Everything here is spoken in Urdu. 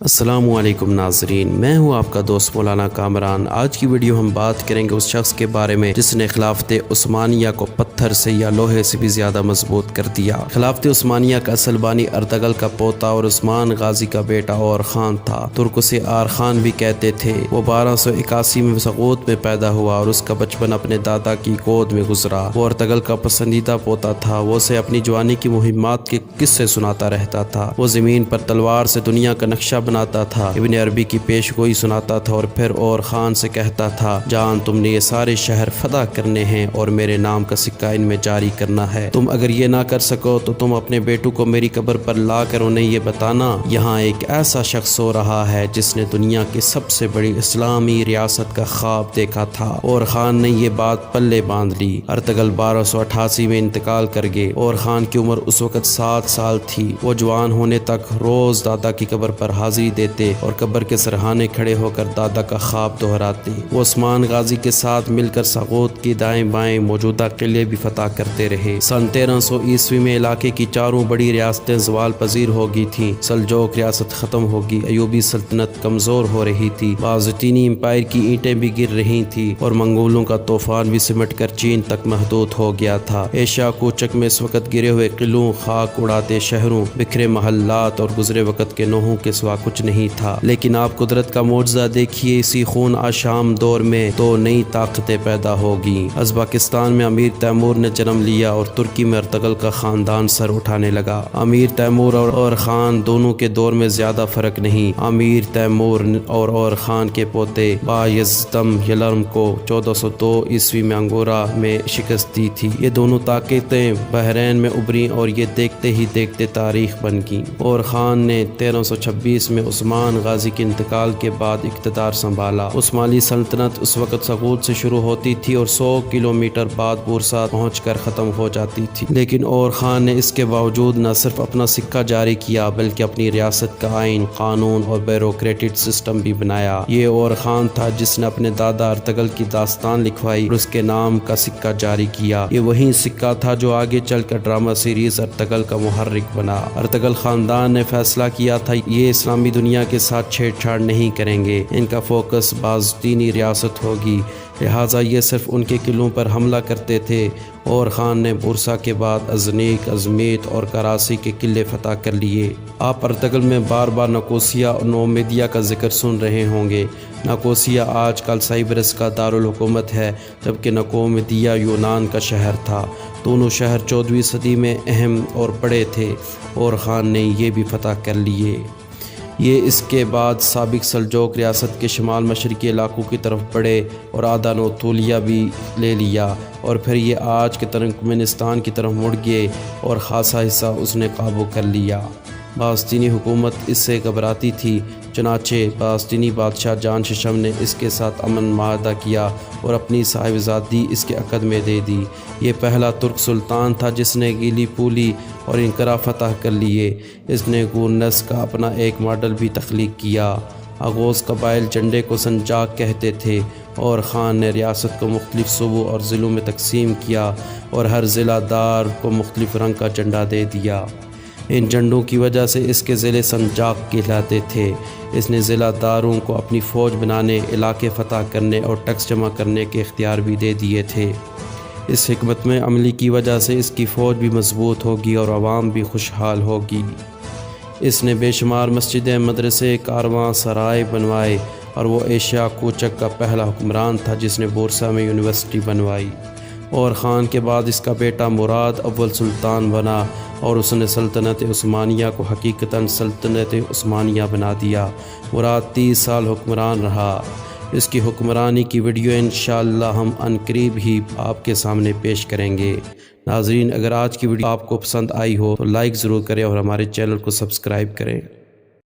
السلام علیکم ناظرین، میں ہوں آپ کا دوست مولانا کامران۔ آج کی ویڈیو ہم بات کریں گے اس شخص کے بارے میں جس نے خلافت عثمانیہ کو پتھر سے یا لوہے سے بھی زیادہ مضبوط کر دیا۔ خلافت عثمانیہ کا اصل بانی ارطغرل کا پوتا اور عثمان غازی کا بیٹا اور خان تھا۔ ترک اسے آر خان بھی کہتے تھے۔ وہ 1281 میں سقوط میں پیدا ہوا اور اس کا بچپن اپنے دادا کی گود میں گزرا۔ وہ ارطغرل کا پسندیدہ پوتا تھا۔ وہ اسے اپنی جوانی کی مہمات کے قصے سناتا رہتا تھا۔ وہ زمین پر تلوار سے دنیا کا نقشہ بناتا تھا، ابن عربی کی پیش گوئی سناتا تھا اور پھر اور خان سے کہتا تھا، جان تم نے یہ سارے شہر فتح کرنے ہیں اور میرے نام کا سکہ ان میں جاری کرنا ہے۔ تم اگر یہ نہ کر سکو تو تم اپنے بیٹوں کو میری قبر پر لا کر انہیں یہ بتانا، یہاں ایک ایسا شخص سو رہا ہے جس نے دنیا کی سب سے بڑی اسلامی ریاست کا خواب دیکھا تھا۔ اور خان نے یہ بات پلے باندھ لی۔ ارطغرل 1288 میں انتقال کر گئے اور خان کی عمر اس وقت 7 سال تھی۔ وہ جوان ہونے تک روز دادا کی قبر پر حاضری دیتے اور قبر کے سرہانے کھڑے ہو کر دادا کا خواب دہراتے۔ وہ عثمان غازی کے ساتھ مل کر سقوط کی دائیں بائیں موجودہ قلعے بھی فتح کرتے رہے۔ سن 1300 عیسوی میں علاقے کی چاروں بڑی ریاستیں زوال پذیر ہو گئی تھیں۔ سلجوق ریاست ختم ہوگی، ایوبی سلطنت کمزور ہو رہی تھی، بازنطینی امپائر کی اینٹیں بھی گر رہی تھیں اور منگولوں کا طوفان بھی سمٹ کر چین تک محدود ہو گیا تھا۔ ایشیا کوچک میں اس وقت گرے ہوئے قلعوں، خاک اڑاتے شہروں، بکھرے محلات اور گزرے وقت کے نوحوں کے سوا کچھ نہیں تھا۔ لیکن آپ قدرت کا معجزہ دیکھیے، اسی خون آشام دور میں دو نئی طاقتیں پیدا ہوگی۔ ازبکستان میں امیر تیمور نے جنم لیا اور ترکی میں ارطغرل کا خاندان سر اٹھانے لگا۔ امیر تیمور اور خان دونوں کے دور میں زیادہ فرق نہیں۔ امیر تیمور اور خان کے پوتے بایزدم یلرم کو 1402 عیسوی میں انگورا میں شکست دی تھی۔ یہ دونوں طاقتیں بحرین میں ابھریں اور یہ دیکھتے ہی دیکھتے تاریخ بن گئیں۔ اور خان نے 1326 میں عثمان غازی کے انتقال کے بعد اقتدار سنبھالا۔ عثمانی سلطنت اس وقت سقوط سے شروع ہوتی تھی اور 100 کلومیٹر بعد بورسا پہنچ کر ختم ہو جاتی تھی۔ لیکن اور خان نے اس کے باوجود نہ صرف اپنا سکہ جاری کیا بلکہ اپنی ریاست کا آئین، قانون اور بیوروکریٹک سسٹم بھی بنایا۔ یہ اور خان تھا جس نے اپنے دادا ارطغرل کی داستان لکھوائی اور اس کے نام کا سکہ جاری کیا۔ یہ وہی سکہ تھا جو آگے چل کر ڈرامہ سیریز ارطغرل کا محرک بنا۔ ارطغرل خاندان نے فیصلہ کیا تھا یہ اسلامی دنیا کے ساتھ چھیڑ چھاڑ نہیں کریں گے، ان کا فوکس بازنطینی ریاست ہوگی، لہٰذا یہ صرف ان کے قلعوں پر حملہ کرتے تھے۔ اور خان نے بورسا کے بعد ازنیک، ازمیت اور کراسی کے قلعے فتح کر لیے۔ آپ ارطغرل میں بار بار نکوسیہ اور نومیدیا کا ذکر سن رہے ہوں گے۔ نکوسیہ آج کل سائبرس کا دارالحکومت ہے جبکہ نکومیدیا یونان کا شہر تھا۔ دونوں شہر 14ویں صدی میں اہم اور بڑے تھے اور خان نے یہ بھی فتح کر لیے۔ یہ اس کے بعد سابق سلجوق ریاست کے شمال مشرقی علاقوں کی طرف بڑھے اور آدھا انطولیہ بھی لے لیا اور پھر یہ آج کے ترکمانستان کی طرف مڑ گئے اور خاصا حصہ اس نے قابو کر لیا۔ بازنطینی حکومت اس سے گھبراتی تھی، چنانچہ بازنطینی بادشاہ جان ششم نے اس کے ساتھ امن معاہدہ کیا اور اپنی صاحبزادی اس کے عقد میں دے دی۔ یہ پہلا ترک سلطان تھا جس نے گیلی پولی اور انقرہ فتح کر لیے۔ اس نے گورنس کا اپنا ایک ماڈل بھی تخلیق کیا۔ آغوز قبائل جھنڈے کو سنجاق کہتے تھے اور خان نے ریاست کو مختلف صوبوں اور ضلعوں میں تقسیم کیا اور ہر ضلع دار کو مختلف رنگ کا جھنڈا دے دیا۔ ان جھنڈوں کی وجہ سے اس کے ضلع سنجاق کہلاتے تھے۔ اس نے ضلع داروں کو اپنی فوج بنانے، علاقے فتح کرنے اور ٹیکس جمع کرنے کے اختیار بھی دے دیے تھے۔ اس حکمت میں عملی کی وجہ سے اس کی فوج بھی مضبوط ہوگی اور عوام بھی خوشحال ہوگی۔ اس نے بے شمار مسجدیں، مدرسے، کارواں سرائے بنوائے اور وہ ایشیا کوچک کا پہلا حکمران تھا جس نے بورسا میں یونیورسٹی بنوائی۔ اور خان کے بعد اس کا بیٹا مراد اول سلطان بنا اور اس نے سلطنت عثمانیہ کو حقیقتاً سلطنت عثمانیہ بنا دیا۔ مراد 30 سال حکمران رہا۔ اس کی حکمرانی کی ویڈیو انشاءاللہ ہم عنقریب ہی آپ کے سامنے پیش کریں گے۔ ناظرین، اگر آج کی ویڈیو آپ کو پسند آئی ہو تو لائک ضرور کریں اور ہمارے چینل کو سبسکرائب کریں۔